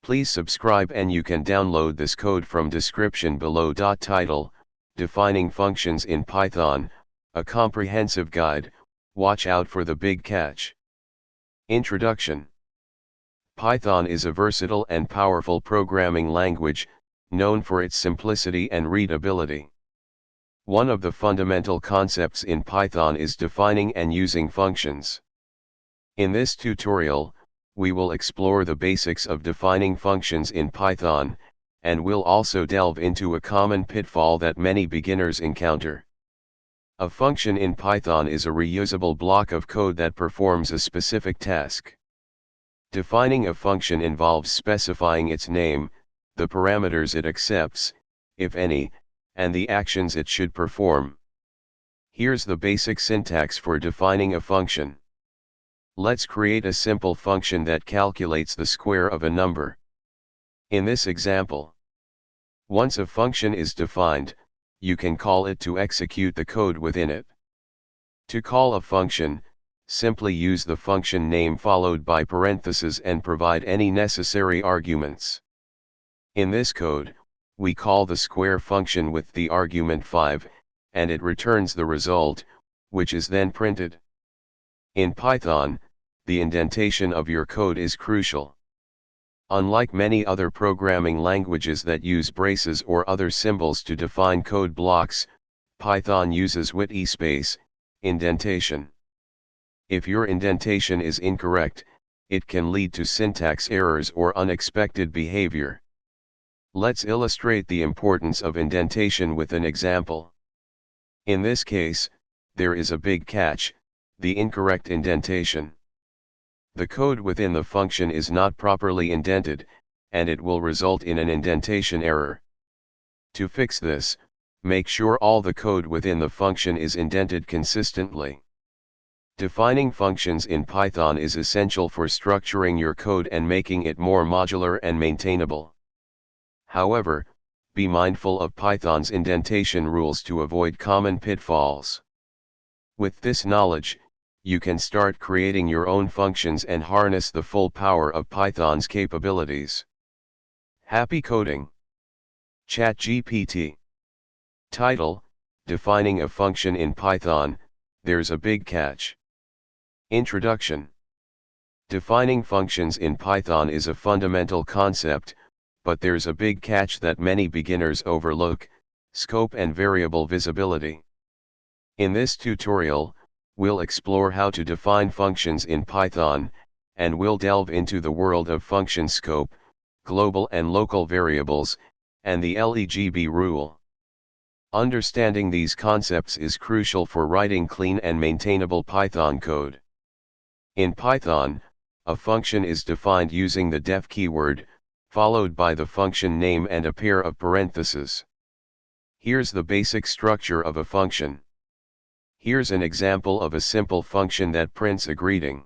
Please subscribe and you can download this code from description below. Title: Defining Functions in Python, a comprehensive guide. Watch out for the big catch. Introduction. Python is a versatile and powerful programming language, known for its simplicity and readability. One of the fundamental concepts in Python is defining and using functions. In this tutorial, we will explore the basics of defining functions in Python, and we'll also delve into a common pitfall that many beginners encounter. A function in Python is a reusable block of code that performs a specific task. Defining a function involves specifying its name, the parameters it accepts, if any, and the actions it should perform. Here's the basic syntax for defining a function. Let's create a simple function that calculates the square of a number. In this example, once a function is defined, you can call it to execute the code within it. To call a function, simply use the function name followed by parentheses and provide any necessary arguments. In this code, we call the square function with the argument 5, and it returns the result, which is then printed. In Python, the indentation of your code is crucial. Unlike many other programming languages that use braces or other symbols to define code blocks, Python uses wit space indentation. If your indentation is incorrect, it can lead to syntax errors or unexpected behavior. Let's illustrate the importance of indentation with an example. In this case, there is a big catch: the incorrect indentation. The code within the function is not properly indented, and it will result in an indentation error. To fix this, make sure all the code within the function is indented consistently. Defining functions in Python is essential for structuring your code and making it more modular and maintainable. However, be mindful of Python's indentation rules to avoid common pitfalls. With this knowledge, you can start creating your own functions and harness the full power of Python's capabilities. Happy coding! ChatGPT. Title: Defining a function in Python, there's a big catch. Introduction. Defining functions in Python is a fundamental concept, but there's a big catch that many beginners overlook: scope and variable visibility. In this tutorial, we'll explore how to define functions in Python, and we'll delve into the world of function scope, global and local variables, and the LEGB rule. Understanding these concepts is crucial for writing clean and maintainable Python code. In Python, a function is defined using the def keyword, followed by the function name and a pair of parentheses. Here's the basic structure of a function. Here's an example of a simple function that prints a greeting.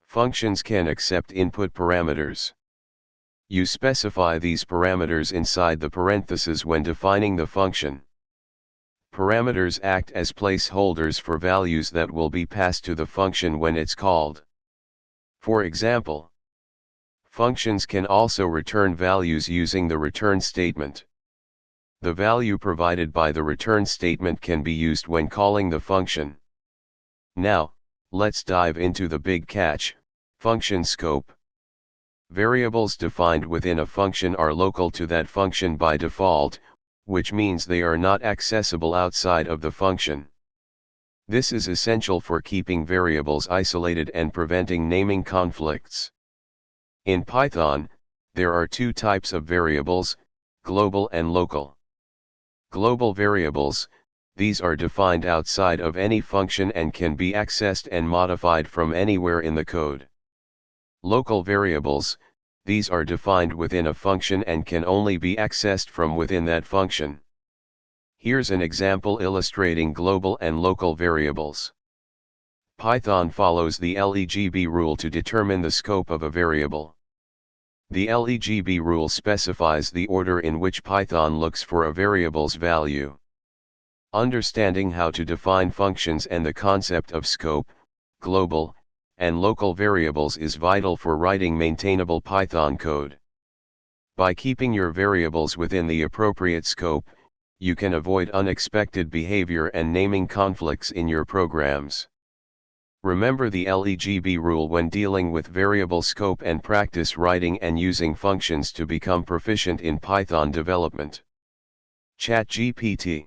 Functions can accept input parameters. You specify these parameters inside the parentheses when defining the function. Parameters act as placeholders for values that will be passed to the function when it's called. For example, functions can also return values using the return statement. The value provided by the return statement can be used when calling the function. Now, let's dive into the big catch: function scope. Variables defined within a function are local to that function by default, which means they are not accessible outside of the function. This is essential for keeping variables isolated and preventing naming conflicts. In Python, there are two types of variables: global and local. Global variables, these are defined outside of any function and can be accessed and modified from anywhere in the code. Local variables, these are defined within a function and can only be accessed from within that function. Here's an example illustrating global and local variables. Python follows the LEGB rule to determine the scope of a variable. The LEGB rule specifies the order in which Python looks for a variable's value. Understanding how to define functions and the concept of scope, global, and local variables is vital for writing maintainable Python code. By keeping your variables within the appropriate scope, you can avoid unexpected behavior and naming conflicts in your programs. Remember the LEGB rule when dealing with variable scope and practice writing and using functions to become proficient in Python development. ChatGPT